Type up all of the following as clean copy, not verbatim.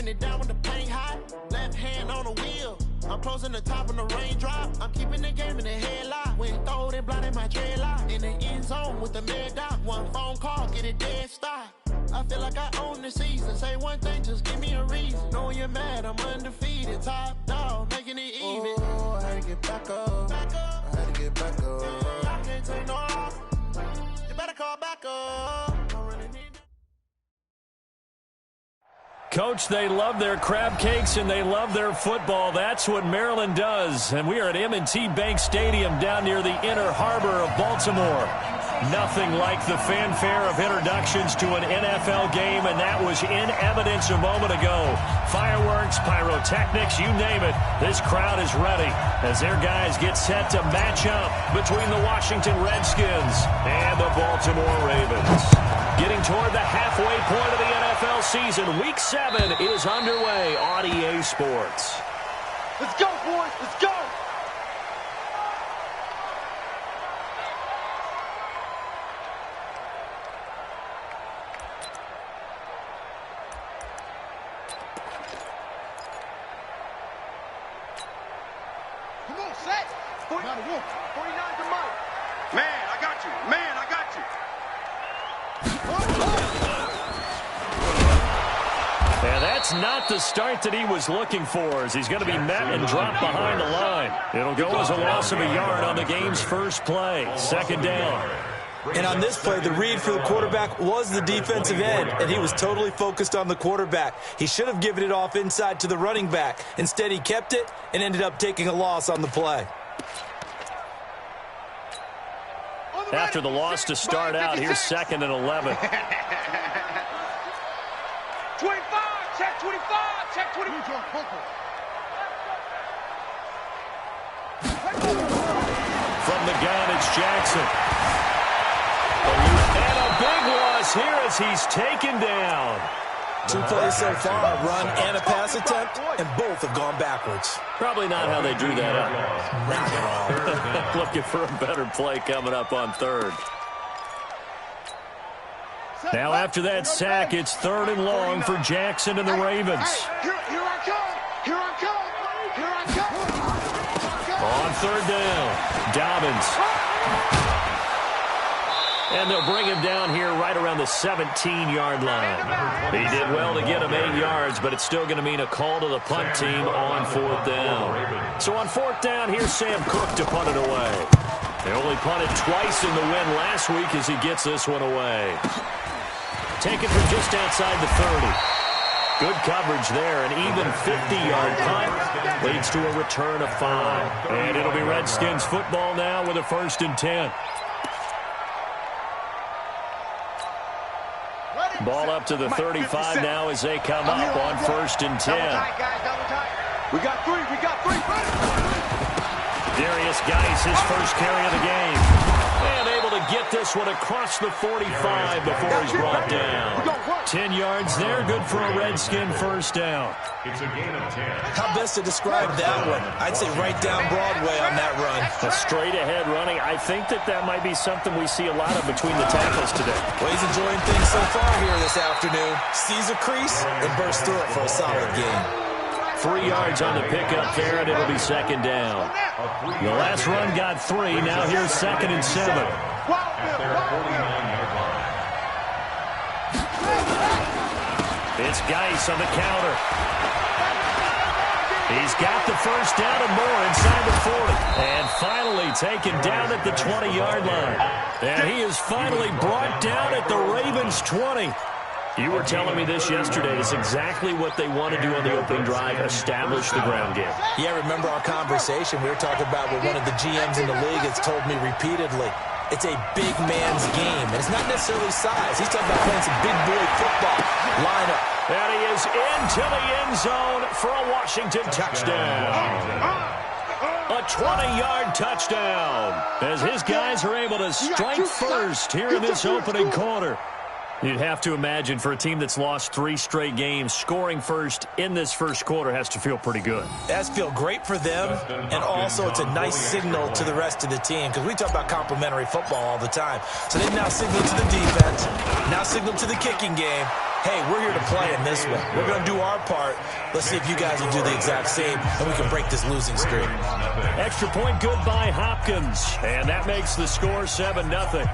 Bring it down with the paint hot. Left hand on the wheel. I'm closing the top on the raindrop. I'm keeping the game in the headlock. When throwed and blinded my dreadlock. In the end zone with the mad dot. One phone call, get it dead stop. I feel like I own the season. Say one thing, just give me a reason. Knowing you're mad, I'm undefeated. Top dog, making it even. Oh, I had to get back up. I had to get back up. I can't take no loss. You better call back up. Coach, they love their crab cakes and they love their football. That's what Maryland does. And we are at M&T Bank Stadium down near the Inner Harbor of Baltimore. Nothing like the fanfare of introductions to an NFL game, and that was in evidence a moment ago. Fireworks, pyrotechnics, you name it. This crowd is ready as their guys get set to match up between the Washington Redskins and the Baltimore Ravens. Getting toward the halfway point of the NFL season, Week 7 is underway on EA Sports. Let's go, boys. Let's go. Come on, set. 49 to Mike. Man, I got you. Man, I got you. And that's not the start that he was looking for, as he's going to be met and dropped behind the line. It'll go as a loss of a yard on the game's first play. Second down. And on this play, the read for the quarterback was the defensive end, and he was totally focused on the quarterback. He should have given it off inside to the running back. Instead, he kept it and ended up taking a loss on the play. After the loss to start out, here's 2nd and 11. 25, check 25, check 25. From the gun, it's Jackson. And a big loss here as he's taken down. 2 plays so far, a run and a pass attempt, and both have gone backwards. Probably not how they drew that up. Looking for a better play coming up on third. Now after that sack, it's 3rd and long for Jackson and the Ravens. Here I come. Here I come. Here I come. On 3rd down, Dobbins. And they'll bring him down here right around the 17-yard line. He did well to get him 8 yards, but it's still going to mean a call to the punt team on 4th down. So on 4th down, here's Sam Cook to punt it away. They only punted twice in the win last week as he gets this one away. Taken from just outside the 30. Good coverage there. An even 50-yard punt leads to a return of 5. And it'll be Redskins football now with a 1st and 10. Ball up to the 35 now as they come up on 1st and 10. We got 3. We got 3. Darius Geis, his first carry of the game. And able to get this one across the 45 before he's brought down. 10 yards there, good for a Redskin 1st down. It's a gain of 10. How best to describe that one? I'd say right down Broadway on that run. A straight-ahead running. I think that might be something we see a lot of between the tackles today. Well, he's enjoying things so far here this afternoon. Sees a crease and bursts through it for a solid gain. 3 yards on the pickup there, and it'll be 2nd down. The last run got 3. Now here's 2nd and 7. It's Geis on the counter. He's got the 1st down and more inside the 40. And finally taken down at the 20-yard line. And he is finally brought down at the Ravens' 20. You were telling me this yesterday. It's exactly what they want to do on the opening drive, establish the ground game. Yeah, remember our conversation. We were talking about what one of the GMs in the league has told me repeatedly. It's a big man's game, and it's not necessarily size. He's talking about playing some big boy football. Line up. And he is into the end zone for a Washington touchdown. A 20-yard touchdown as his guys are able to strike first here in this opening quarter. You'd have to imagine for a team that's lost 3 straight games, scoring first in this first quarter has to feel pretty good. That's feel great for them, and also it's a nice signal to the rest of the team because we talk about complimentary football all the time. So they've now signaled to the defense, now signaled to the kicking game, hey, we're here to play in this one. We're going to do our part. Let's see if you guys will do the exact same, and we can break this losing streak. Extra point good by Hopkins, and that makes the score 7-0.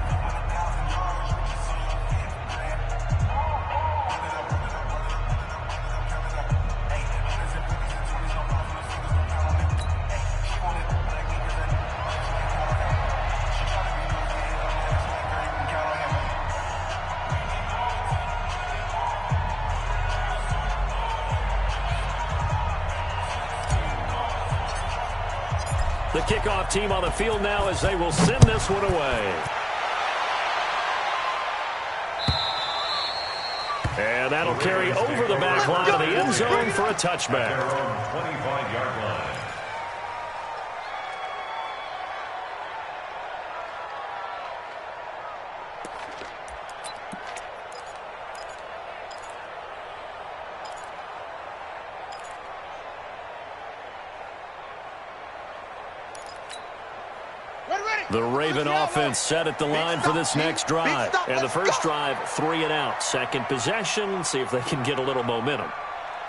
The kickoff team on the field now as they will send this one away. And that'll carry over the back line of the end zone for a touchback. 25-yard line. The Raven offense set at the line for this next drive. And the first drive, 3 and out. Second possession, see if they can get a little momentum.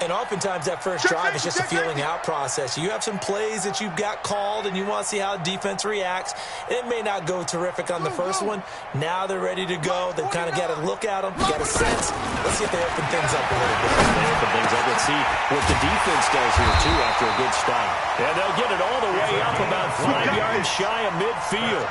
And oftentimes that first drive is just a feeling out process. You have some plays that you've got called and you want to see how the defense reacts. It may not go terrific on the first one. Now they're ready to go. They've kind of got to look at them, got a sense. Let's see if they open things up a little bit. They open things up. Let's see what the defense does here, too, after a good stop. And they'll get it all the way up about 5 yards shy of midfield.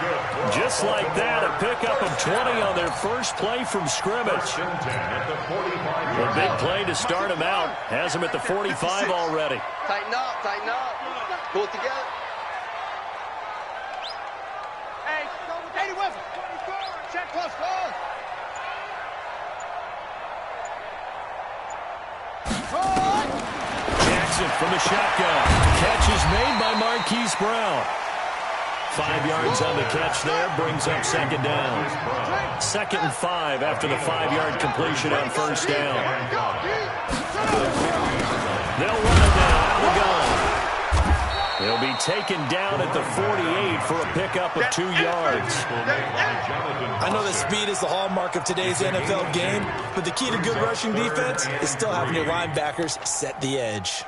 Just like that, a pickup of 20 on their first play from scrimmage. A big play to start them out. Has him at the 45 already. Tighten up, tighten up. Pull it together. Hey, 80 West. Check plus 4. Jackson from the shotgun. Catch is made by Marquise Brown. 5 yards on the catch there, brings up second down. 2nd and 5 after the 5-yard completion on first down. They'll run it now out of the gun. He'll be taken down at the 48 for a pickup of 2 yards. I know that speed is the hallmark of today's NFL game, but the key to good rushing defense is still having your linebackers set the edge.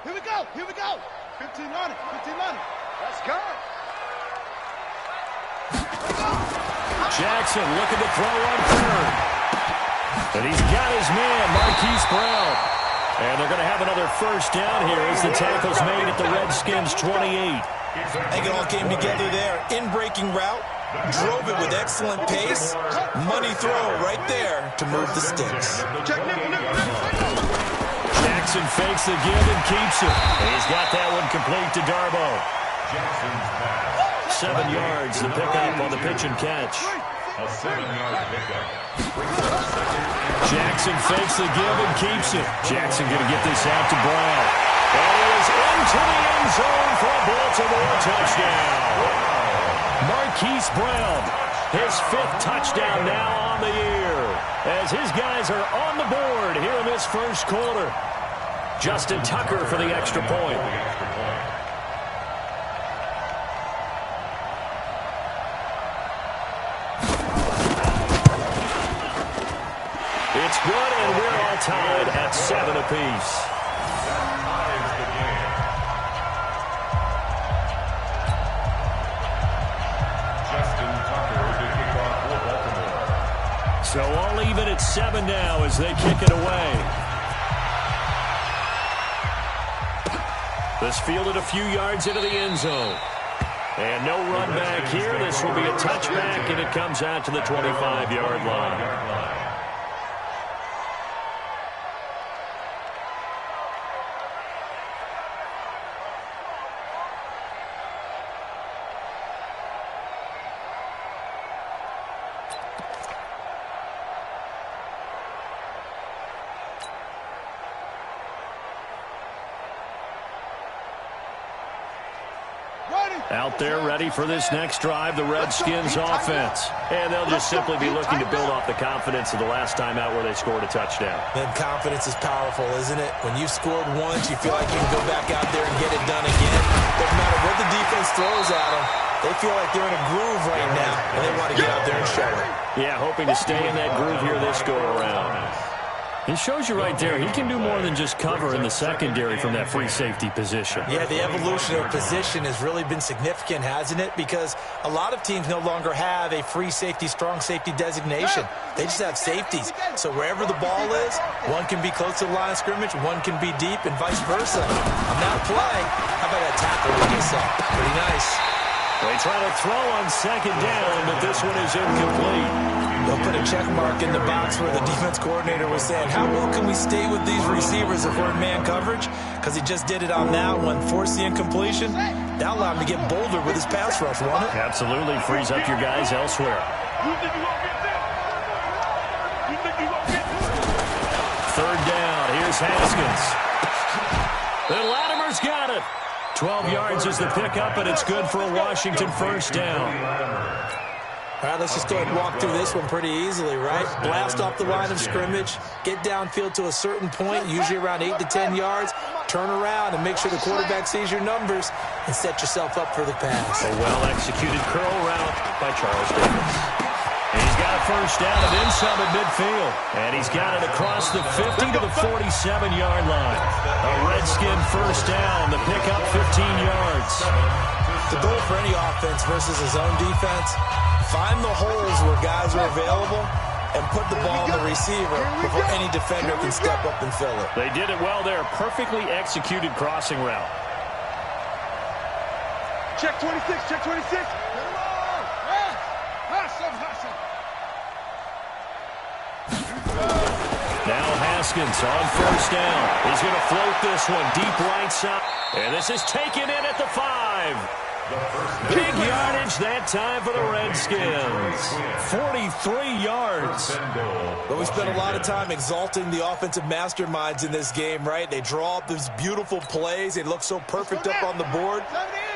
Here we go, here we go. 15 on it, 15 on it. Let's go. Jackson looking to throw on third. And he's got his man, Marquise Brown. And they're going to have another first down here as the tackle's made at the Redskins' 28. I think it all came together there. In-breaking route, drove it with excellent pace. Money throw right there to move the sticks. Jackson fakes the give and keeps it. And he's got that one complete to Darbo. 7 yards, the pickup on the pitch and catch. A 7-yard pickup. Jackson fakes the give and keeps it. Jackson going to get this out to Brown. And it is into the end zone for a Baltimore touchdown. Marquise Brown, his 5th touchdown now on the year, as his guys are on the board here in this first quarter. Justin Tucker for the extra point. It's good, and we're all tied at 7 apiece. Justin Tucker to kick off for Baltimore. So all even at 7 now as they kick it away. This fielded a few yards into the end zone. And no run back here. This will be a touchback, and it comes out to the 25-yard line. Out there ready for this next drive, the Redskins offense. And they'll just simply be looking to build off the confidence of the last time out where they scored a touchdown. And confidence is powerful, isn't it? When you've scored once, you feel like you can go back out there and get it done again. Doesn't matter what the defense throws at them. They feel like they're in a groove right now, and they want to get out there and show it. Yeah, hoping to stay in that groove here this go-around. It shows you right there, he can do more than just cover in the secondary from that free safety position. Yeah, the evolution of position has really been significant, hasn't it? Because a lot of teams no longer have a free safety, strong safety designation. They just have safeties. So wherever the ball is, one can be close to the line of scrimmage, one can be deep, and vice versa. On that play, how about that tackle we just saw? Pretty nice. They try to throw on second down, but this one is incomplete. They'll put a check mark in the box where the defense coordinator was saying, how well can we stay with these receivers if we're in man coverage? Because he just did it on that one, forced the incompletion. That allowed him to get bolder with his pass rush, won't it? Absolutely, frees up your guys elsewhere. Third down, here's Haskins. And Latimer's got it. 12 yards is the pickup, and it's good for a Washington first down. All right, let's just go ahead and walk through this one pretty easily, right? Blast off the line of scrimmage, get downfield to a certain point, usually around 8 to 10 yards, turn around and make sure the quarterback sees your numbers and set yourself up for the pass. A well-executed curl route by Charles Davis. And he's got a first down and then some at midfield. And he's got it across the 50 to the 47-yard line. A Redskin first down, the pickup 15 yards. The goal for any offense versus his own defense, find the holes where guys are available and put the ball on the receiver before any defender can step up and fill it. They did it well there. Perfectly executed crossing route. Check 26, check 26. Now Haskins on first down. He's going to float this one deep right side. And this is taken in at the 5. Big yardage that time for the Redskins. 43 yards. But we spent a lot of time exalting the offensive masterminds in this game, right? They draw up these beautiful plays. They look so perfect up on the board.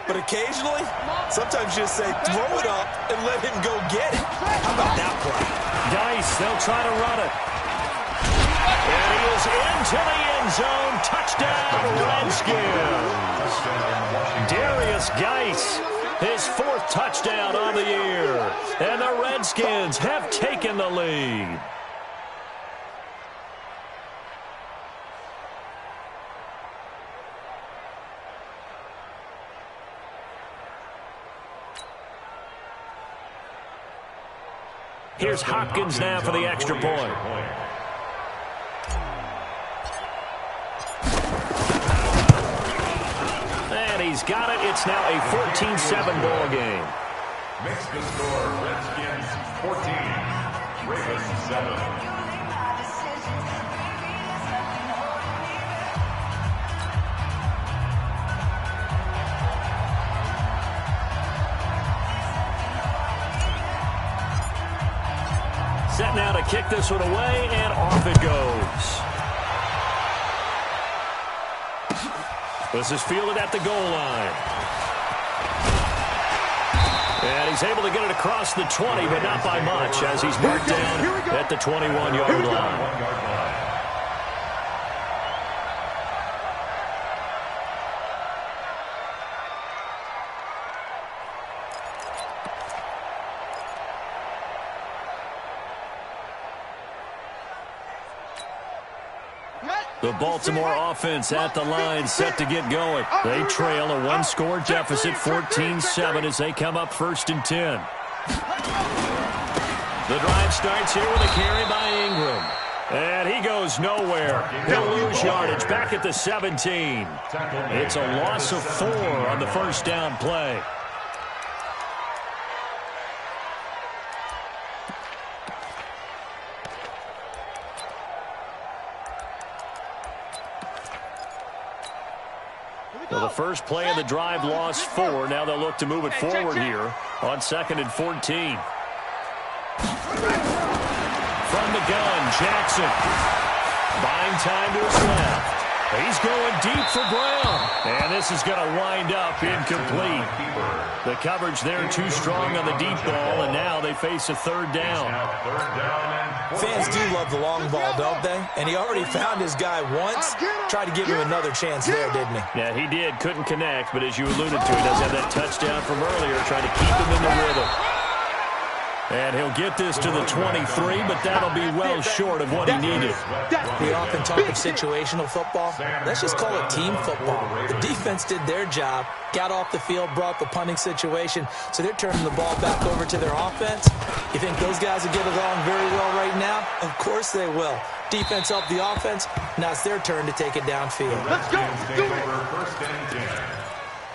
But occasionally, sometimes you just say, throw it up and let him go get it. How about that play? Dice, they'll try to run it. And he is into the end zone. Touchdown, Redskins. Darius Geis, his 4th touchdown on the year. And the Redskins have taken the lead. Here's Hopkins now for the extra point. And he's got it. It's now a 14-7 ball game. Makes the score Redskins 14, Ravens 7. Set now to kick this one away, and off it goes. This is fielded at the goal line. And he's able to get it across the 20, but not by much, as he's marked down at the 21-yard line. The Baltimore offense at the line, set to get going. They trail a one-score deficit, 14-7, as they come up 1st and 10. The drive starts here with a carry by Ingram. And he goes nowhere. He'll lose yardage back at the 17. It's a loss of 4 on the first down play. Well, the first play of the drive lost 4. Now they'll look to move it forward here on 2nd and 14. From the gun, Jackson. Buying time to his left. He's going deep for Brown. And this is going to wind up incomplete. The coverage there too strong on the deep ball, and now they face a third down. Fans do love the long ball, don't they? And he already found his guy once. Tried to give him another chance there, didn't he? Yeah, he did. Couldn't connect, but as you alluded to, he does have that touchdown from earlier, trying to keep him in the rhythm. And he'll get this to the 23, but that'll be well short of what he needed. We often talk of situational football. Let's just call it team football. The defense did their job, got off the field, brought the punting situation, so they're turning the ball back over to their offense. You think those guys will get along very well right now? Of course they will. Defense helped the offense. Now it's their turn to take it downfield. Let's go. Let's do it. First and 10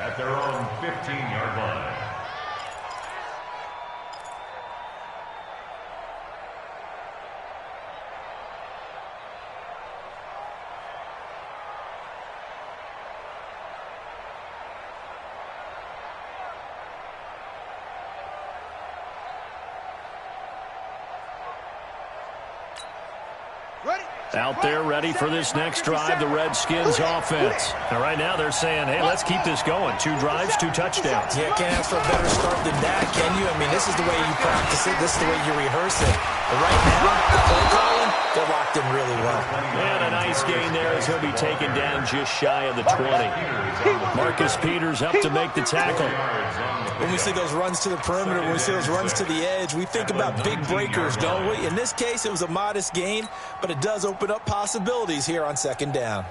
at their own 15-yard line. Out there ready for this next drive, the Redskins offense. And right now they're saying, hey, let's keep this going. 2 drives, 2 touchdowns. Yeah, can't ask for a better start than that, can you? I mean, this is the way you practice it. This is the way you rehearse it. But right now, the play calling, they're locked in really well. And a nice gain there as he'll be taken down just shy of the 20. Marcus Peters up to make the tackle. When we see those runs to the perimeter, when we see those runs to the edge, we think about big breakers, don't we? In this case, it was a modest gain, but it does open up possibilities here on second down.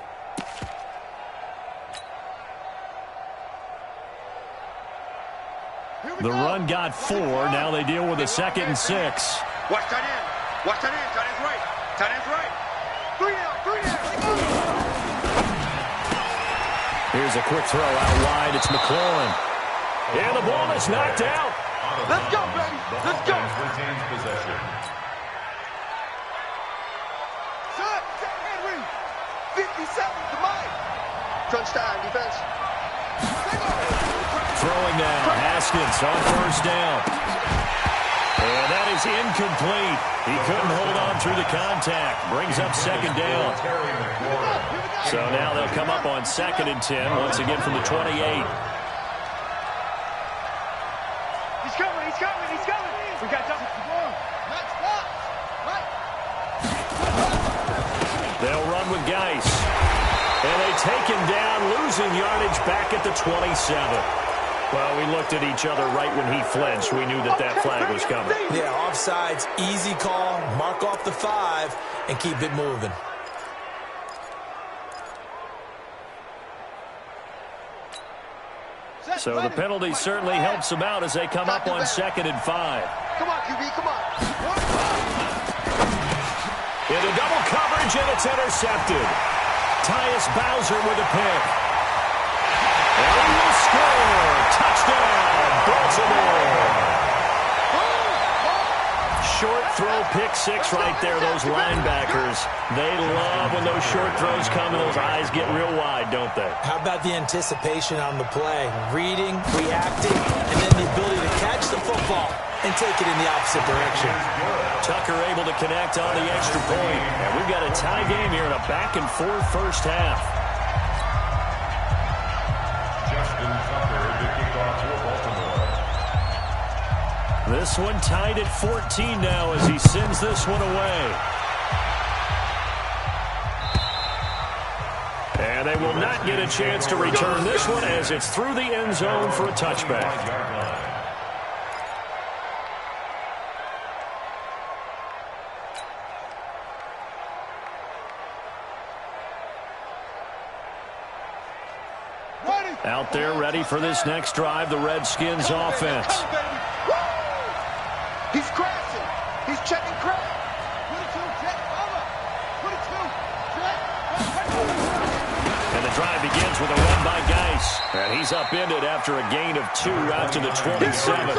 The run got 4. Now they deal with a 2nd and 6. Watch tight end. Watch tight end. Tight end's right. Tight end's right. 3 down. Here's a quick throw out wide. It's McLaurin. And the ball is knocked out. Let's go, baby. Let's go. Retains possession. Set. Henry. 57 to Mike. Crunch time, defense. Throwing now. Haskins on first down. And that is incomplete. He couldn't hold on through the contact. Brings up second down. So now they'll come up on 2nd and 10. Once again from the 28. He's coming. He's coming. He's coming. We got double. They'll run with Geis. And they take him down, losing yardage back at the 27. Well, we looked at each other right when he flinched. We knew that that flag was coming. Yeah, offsides, easy call, mark off the 5, and keep it moving. So the penalty certainly helps them out as they come up on 2nd and 5. Come on, QB, come on. Into double coverage, and it's intercepted. Tyus Bowser with a pick. And he will score. Touchdown, Baltimore. Short throw, pick 6 right there. Those linebackers, they love when those short throws come and those eyes get real wide, don't they? How about the anticipation on the play? Reading, reacting, and then the ability to catch the football and take it in the opposite direction. Tucker able to connect on the extra point. And we've got a tie game here in a back-and-forth first half. Justin Tucker, the kickoff for Baltimore. This one tied at 14 now as he sends this one away. And they will not get a chance to return this one as it's through the end zone for a touchback. Out there ready for this next drive, the Redskins offense. He's crashing. He's checking crash. And the drive begins with a run by Geis. And he's upended after a gain of 2 out to the 27.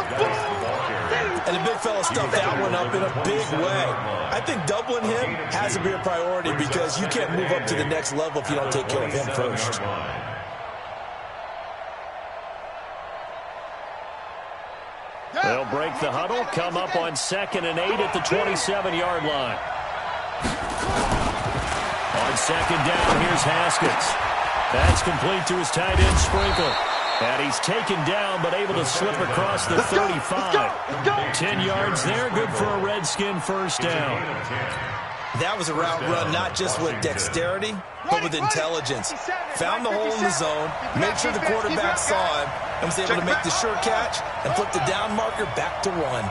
And the big fella stuffed that one up in a big way. I think doubling him has to be a priority because you can't move up to the next level if you don't take care of him first. They'll break the huddle, come up on 2nd and 8 at the 27-yard line. On second down, here's Haskins. That's complete to his tight end, Sprinkle. And he's taken down, but able to slip across the 35. 10 yards there, good for a Redskin first down. That was a route run not just with dexterity, but with intelligence. Found the hole in the zone, made sure the quarterback saw him, and was able to make the sure catch and flip the down marker back to run.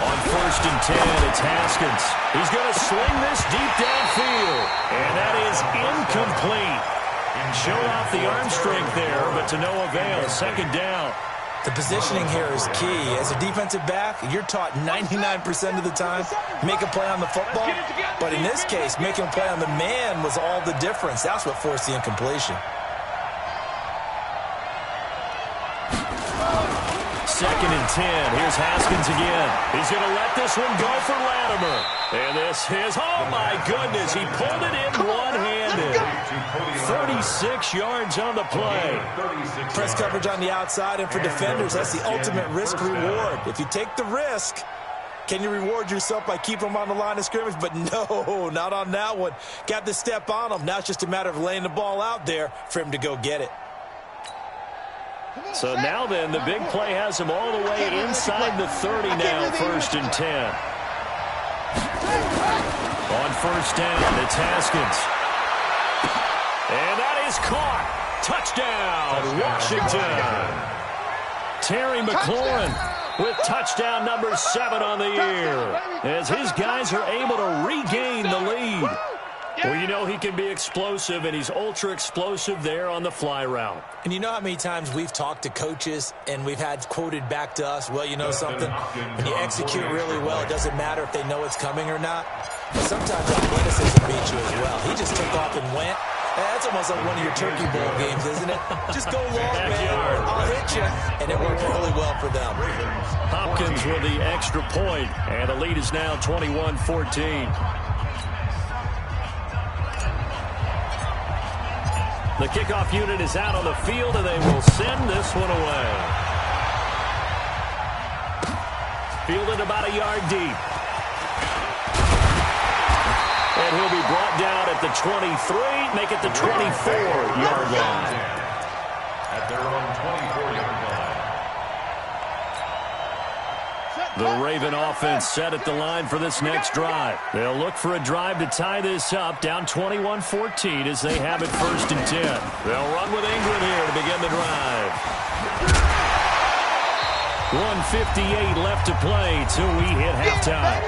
On first and 10, it's Haskins. He's going to swing this deep downfield. And that is incomplete. Showed off the arm strength there, but to no avail. Second down. The positioning here is key. As a defensive back, you're taught 99% of the time, make a play on the football. But in this case, making a play on the man was all the difference. That's what forced the incompletion. Second and 10. Here's Haskins again. He's going to let this one go for Latimer. And this is, oh my goodness, he pulled it in one-handed. 36 yards on the play. Press coverage on the outside, and for defenders, that's the ultimate risk-reward. If you take the risk, can you reward yourself by keeping them on the line of scrimmage? But no, not on that one. Got the step on him. Now it's just a matter of laying the ball out there for him to go get it. So now then, the big play has him all the way inside the 30 now, first and 10. On first down, it's Haskins. And that is caught. Touchdown, Washington. Terry McLaurin with touchdown number 7 on the year, as his guys are able to regain the lead. Well, you know he can be explosive, and he's ultra-explosive there on the fly route. And you know how many times we've talked to coaches and we've had quoted back to us, well, you know something? When you execute really well, it doesn't matter if they know it's coming or not. But sometimes athleticism beats you as well. He just took off and went. That's almost like one of your Turkey Bowl games, isn't it? Just go long, man. I'll hit you. And it worked really well for them. Hopkins with the extra point, and the lead is now 21-14. The kickoff unit is out on the field, and they will send this one away. Fielded about a yard deep. And he'll be brought down at the 23, make it the 24-yard line. At their own 24-yard line. The Raven offense set at the line for this next drive. They'll look for a drive to tie this up, down 21-14 as they have it first and 10. They'll run with Ingram here to begin the drive. 1:58 left to play till we hit halftime.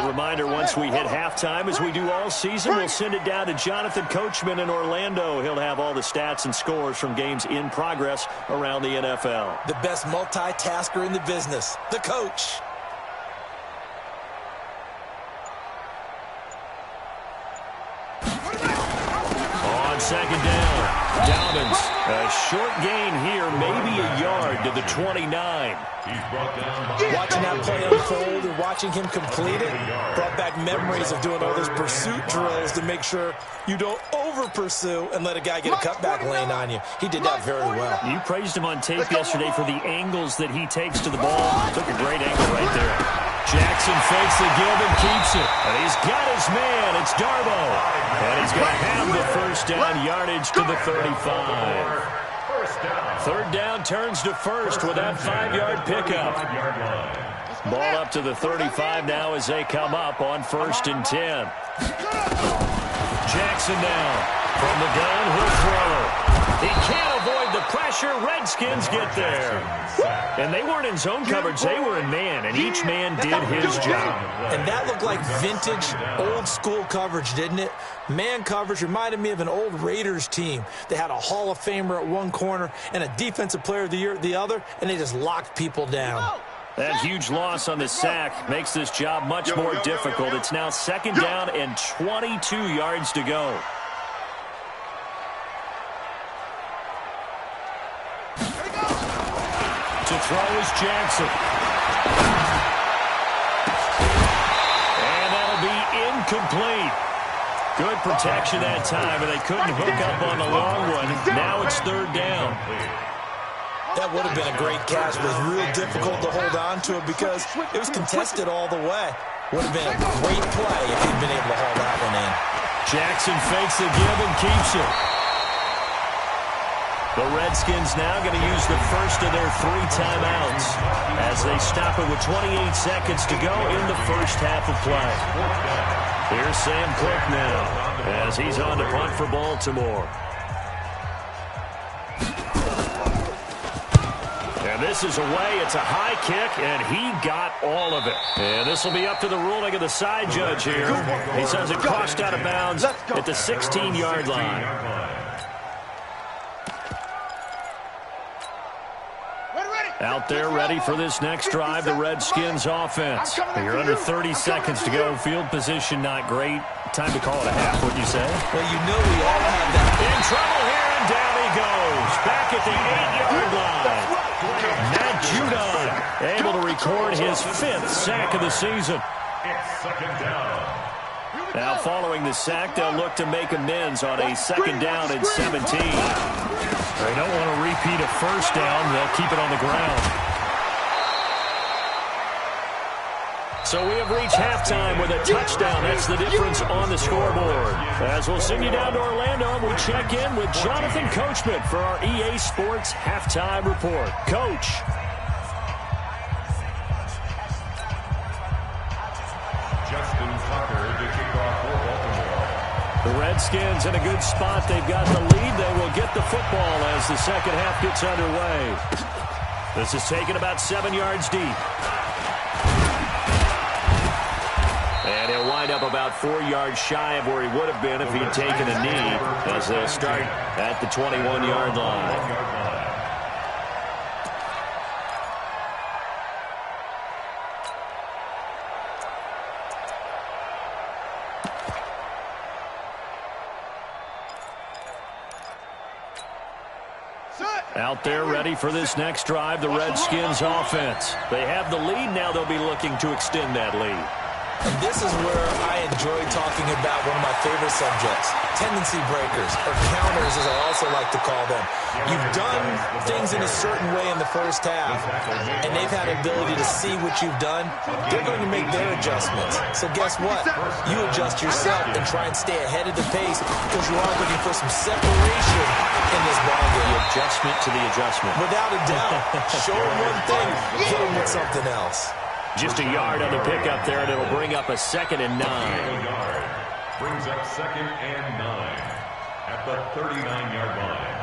Reminder, once we hit halftime, as we do all season, we'll send it down to Jonathan Coachman in Orlando. He'll have all the stats and scores from games in progress around the NFL. The best multitasker in the business, the coach. On second down, Dobbins. A short gain here, maybe a yard to the 29. Watching that play unfold and watching him complete it brought back memories of doing all those pursuit drills to make sure you don't over-pursue and let a guy get a cutback lane on you. He did that very well. You praised him on tape yesterday for the angles that he takes to the ball. Took a great angle right there. Jackson fakes the give and keeps it. And he's got his man. It's Darbo. And he's going to have the first down yardage to the 35. Third down turns to first with that 5-yard pickup. Ball up to the 35 now as they come up on first and 10. Jackson now from the gun, he'll throw. He can't avoid the pressure. Redskins get there. And they weren't in zone coverage. They were in man, and each man did his job. And that looked like vintage, old-school coverage, didn't it? Man coverage reminded me of an old Raiders team. They had a Hall of Famer at one corner and a Defensive Player of the Year at the other, and they just locked people down. That huge loss on the sack makes this job much more difficult. It's now second down and 22 yards to go. To throw is Jackson. And that'll be incomplete. Good protection that time, and they couldn't hook up on the long one. Now it's third down. That would have been a great catch, but it was real difficult to hold on to it because it was contested all the way. Would have been a great play if he'd been able to haul that one in. Jackson fakes the give and keeps it. The Redskins now going to use the first of their 3 timeouts as they stop it with 28 seconds to go in the first half of play. Here's Sam Cook now as he's on to punt for Baltimore. And this is away. It's a high kick, and he got all of it. And this will be up to the ruling of the side judge here. He says it crossed out of bounds at the 16-yard line. Out there ready for this next drive, the Redskins offense. You're under 30 seconds to go. Field position not great. Time to call it a half, wouldn't you say? Well, you know we all have that. In trouble here, and down he goes. Back at the 8-yard line. Matt Judon able to record his 5th sack of the season. It's second down. Now following the sack, they'll look to make amends on a second down and 17. They don't want to repeat a first down. They'll keep it on the ground. So we have reached halftime with a touchdown. That's the difference on the scoreboard. As we'll send you down to Orlando, we check in with Jonathan Coachman for our EA Sports Halftime Report. Coach. The Redskins in a good spot. They've got the lead. They will get the football as the second half gets underway. This is taken about 7 yards deep. And he'll wind up about 4 yards shy of where he would have been if he'd taken a knee, as they'll start at the 21-yard line. Out there ready for this next drive, the Redskins offense. They have the lead. Now they'll be looking to extend that lead. And this is where I enjoy talking about one of my favorite subjects, tendency breakers, or counters as I also like to call them. You've done things in a certain way in the first half, and they've had ability to see what you've done. They're going to make their adjustments. So guess what? You adjust yourself and try and stay ahead of the pace because you are looking for some separation in this ballgame. The adjustment to the adjustment. Without a doubt. Show them one thing, hit them with something else. Just a yard on the pickup there, and it'll bring up a 2nd and 9. Brings up 2nd and 9 at the 39-yard line.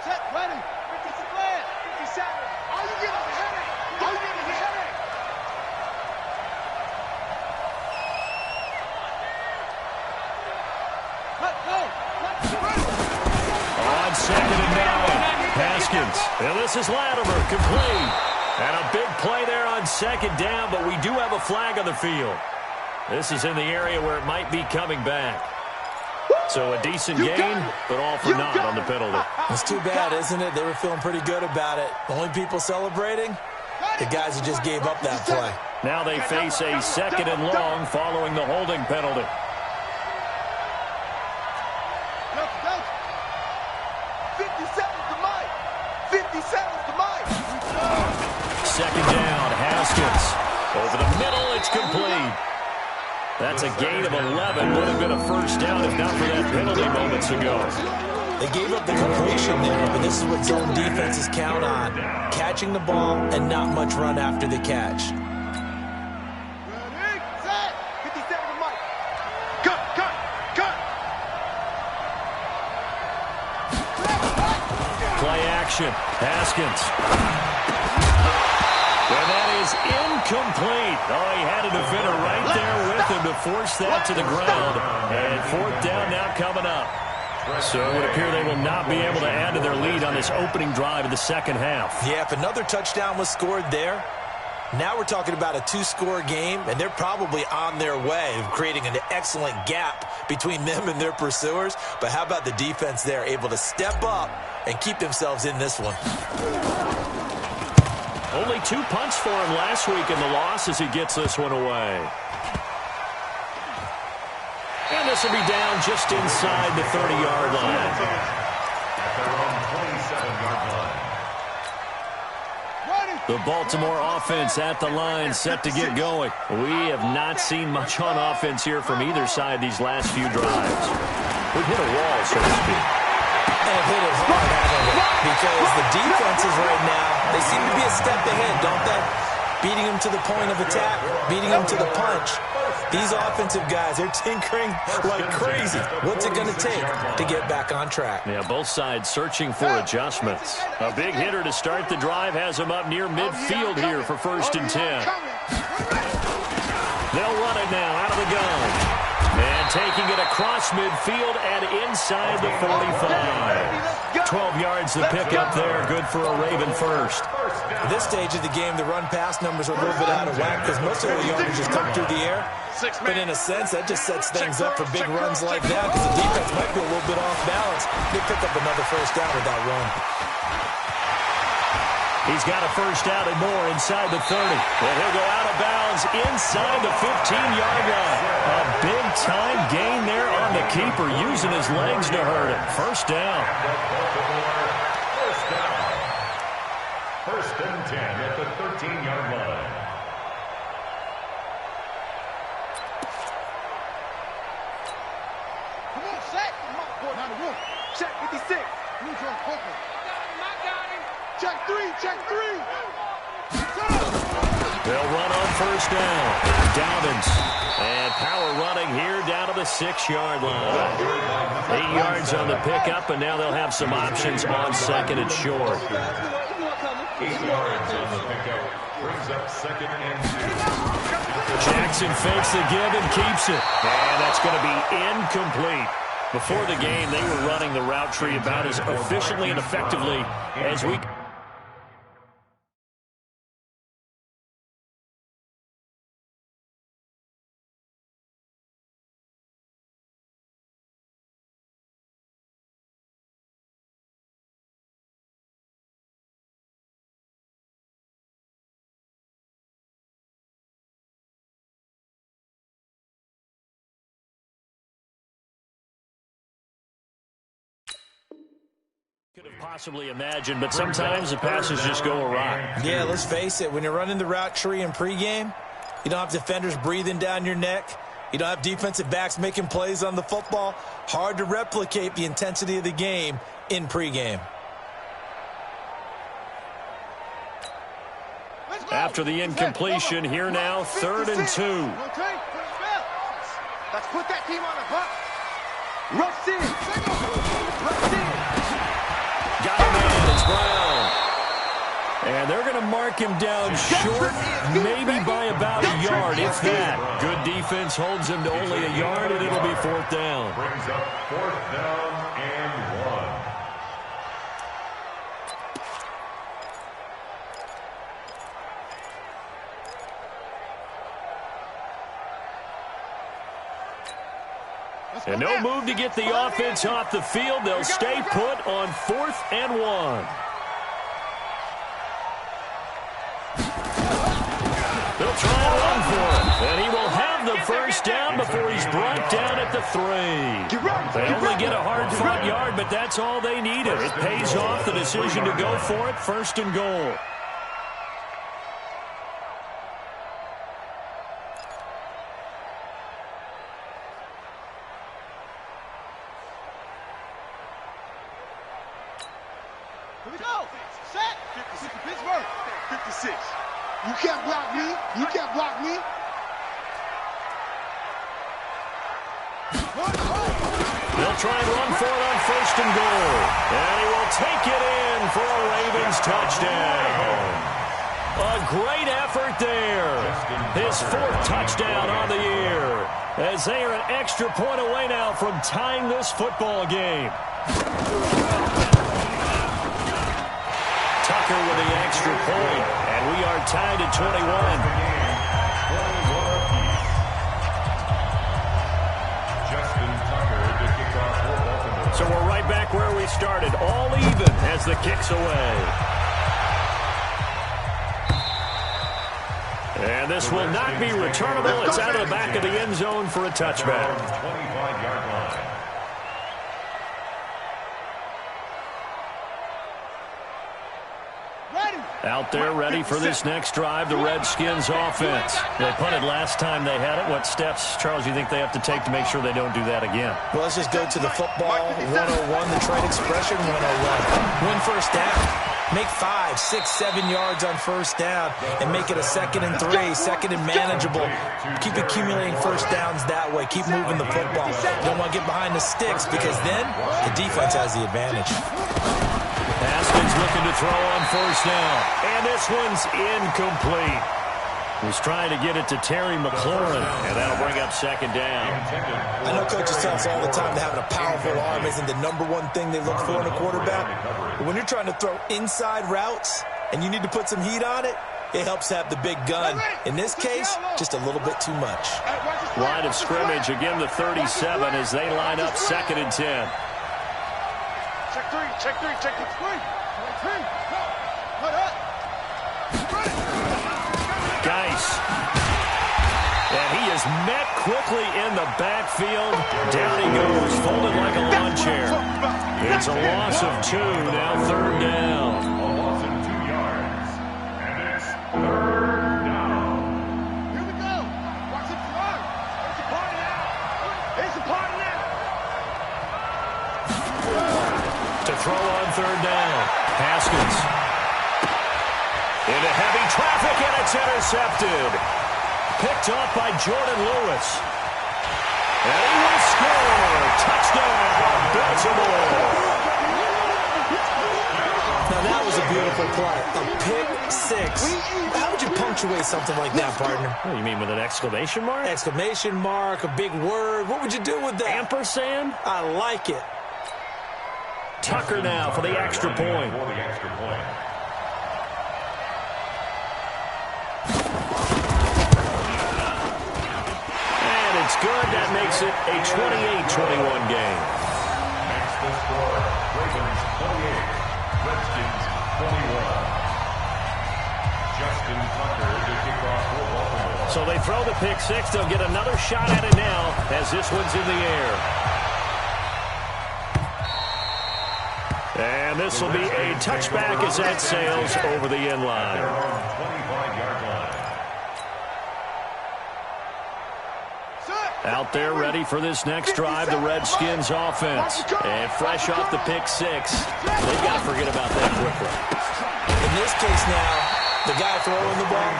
Set, ready. 56 land. 57. Are you getting a headache? Are you getting a headache? Let's go. Let's go. On 2nd and 9. Haskins. And this is Latimer, complete. And a big play there on 2nd down, but we do have a flag on the field. This is in the area where it might be coming back. So a decent gain, but all for naught on the penalty. It's too bad, isn't it? They were feeling pretty good about it. The only people celebrating? The guys who just gave up that play. Now they face a 2nd and long following the holding penalty. Second down, Haskins. Over the middle, it's complete. That's a gain of 11. Would have been a first down if not for that penalty moments ago. They gave up the completion there, but this is what zone defenses count on. Catching the ball and not much run after the catch. Ready, set. 57 to Mike. Cut. Play action. Haskins. And that is incomplete. Oh, he had a defender right there with him to force that to the ground. And 4th down now coming up. So it would appear they will not be able to add to their lead on this opening drive of the second half. Yeah, if another touchdown was scored there, Now we're talking about a 2-score game, and they're probably on their way of creating an excellent gap between them and their pursuers. But how about the defense there, able to step up and keep themselves in this one? Only 2 punts for him last week in the loss as he gets this one away. And this will be down just inside the 30-yard line. At their own 27-yard line. The Baltimore offense at the line, set to get going. We have not seen much on offense here from either side these last few drives. We've hit a wall, so to speak. And hit it hard, haven't we? Because the defenses right now, they seem to be a step ahead, don't they? Beating them to the point of attack, beating them to the punch. These offensive guys, they're tinkering like crazy. What's it going to take to get back on track? Yeah, both sides searching for adjustments. A big hitter to start the drive has him up near midfield here for 1st and 10. They'll run it now out of the gun. And taking it across midfield and inside the 45. 12 yards to pick up there. Good for a Raven first. At this stage of the game, the run-pass numbers are a little bit out of whack because most of the yardage just come through the air. But in a sense, that just sets things up for big runs like that because the defense might be a little bit off balance. They pick up another 1st down with that run. He's got a 1st down and more inside the 30. And he'll go out of bounds inside the 15-yard line. A big-time gain there on the keeper, using his legs to hurt him. 1st down. First and 10 at the 13-yard line. Come on, set. Check 56. Check 3, check 3. They'll run on 1st down. Dobbins. And power running here down to the 6-yard line. 8 yards on the pickup, and now they'll have some options on 2nd and short. 8 yards on the pickup. Brings up 2nd and 2. Jackson fakes the give and keeps it. And that's going to be incomplete. Before the game, they were running the route tree about as efficiently and effectively as we... could have possibly imagined, but sometimes the passes just go awry. Yeah, let's face it. When you're running the route tree in pregame, you don't have defenders breathing down your neck. You don't have defensive backs making plays on the football. Hard to replicate the intensity of the game in pregame. After the incompletion, here now, 3rd and 2. Let's put that team on a hook. Rush in. Rush in. Got him in. It's Brown. And they're going to mark him down short, maybe by about a yard, if that. Good defense holds him to only a yard, and it'll be 4th down. Brings up 4th down and 1. And no move to get the offense off the field. They'll stay put on 4th and 1. They'll try and run for it. And he will have the 1st down before he's brought down at the 3. They only get a hard-fought yard, but that's all they needed. It pays off the decision to go for it, 1st and goal. Here we go. Set. 56. Pittsburgh. 56. You can't block me. You can't block me. They'll try and run for it on 1st and goal. And he will take it in for a Ravens touchdown. A great effort there. His 4th touchdown on the year. As they are an extra point away now from tying this football game. Tucker with the extra point, and we are tied at 21. So we're right back where we started, all even as the kick's away. And this will not be returnable. It's out of the back of the end zone for a touchback. 25-yard line. Out there ready for this next drive, the Redskins offense. They punted last time they had it. What steps, Charles, you think they have to take to make sure they don't do that again? Well, let's just go to the football 101, the trade expression 101. Win first down. Make 5, 6, 7 yards on first down and make it a 2nd and 3, 2nd and manageable. Keep accumulating first downs that way. Keep moving the football. You don't want to get behind the sticks because then the defense has the advantage. Haskins looking to throw on first down. And this one's incomplete. He's trying to get it to Terry McLaurin, and that'll bring up 2nd down. I know coaches tell us all the time that having a powerful arm isn't the #1 thing they look for in a quarterback. But when you're trying to throw inside routes and you need to put some heat on it, it helps have the big gun. In this case, just a little bit too much. Line of scrimmage, again the 37 as they line up 2nd and 10. Check three, check three, check three. Put up. Geis. And he is met quickly in the backfield. Down he goes, folded like a lawn chair. It's a loss of 2, now 3rd down. A loss of 2 yards. And it's 3rd down. Here we go. Watch it run. It's a party now. It's a party now. To throw on 3rd down. Haskins. Into heavy traffic, and it's intercepted. Picked off by Jordan Lewis. And he will score. Touchdown, Baltimore. Now that was a beautiful play. A pick 6. How would you punctuate something like that, partner? What do you mean, with an exclamation mark? Exclamation mark, a big word. What would you do with that? Ampersand? I like it. Tucker now for the extra point. For the extra point. And it's good. That makes it a 28-21 game. Next the score, Ravens 28, Redskins 21. Justin Tucker to kick off for Baltimore. So they throw the pick 6. They'll get another shot at it now as this one's in the air. And this will be a touchback as that sails over the end line. 25-yard line. Out there ready for this next drive, the Redskins offense. And fresh off the pick 6, they've got to forget about that quickly. In this case now, the guy throwing the ball,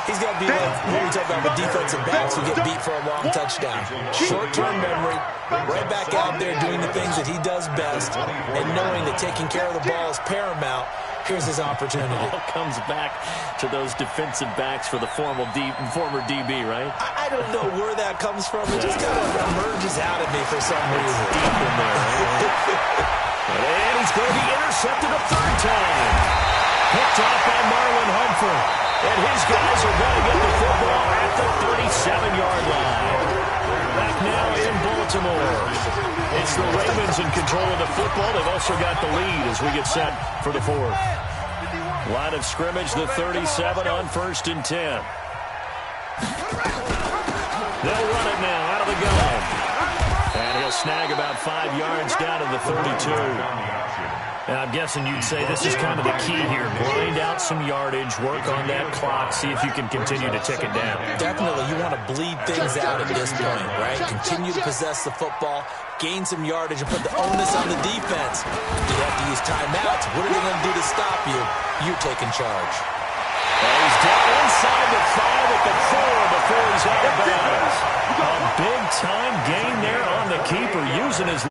he's got to be like when we talk about the defensive backs who get beat for a long touchdown. Short-term memory, right back out there doing the things that he does best, and knowing that taking care of the ball is paramount. Here's his opportunity. It all comes back to those defensive backs for the former DB, right? I don't know where that comes from. It just kind of emerges out of me for some reason. Deep in there. And he's going to be intercepted a 3rd time. Picked off by Marlon Humphrey. And his guys are going to get the football at the 37-yard line. Back now in Baltimore. It's the Ravens in control of the football. They've also got the lead as we get set for the 4th. Line of scrimmage, the 37 on 1st and 10. They'll run it now out of the gun. And he'll snag about 5 yards down to the 32. And I'm guessing you'd say this is kind of the key here. Grind out some yardage, work on that clock, see if you can continue to tick it down. Definitely. You want to bleed things out at this point, right? Continue to possess the football, gain some yardage, and put the onus on the defense. You have to use timeouts. What are they going to do to stop you? You're taking charge. And he's down inside the 5 at the 4 before he's out of bounds. A big-time gain there on the keeper, using his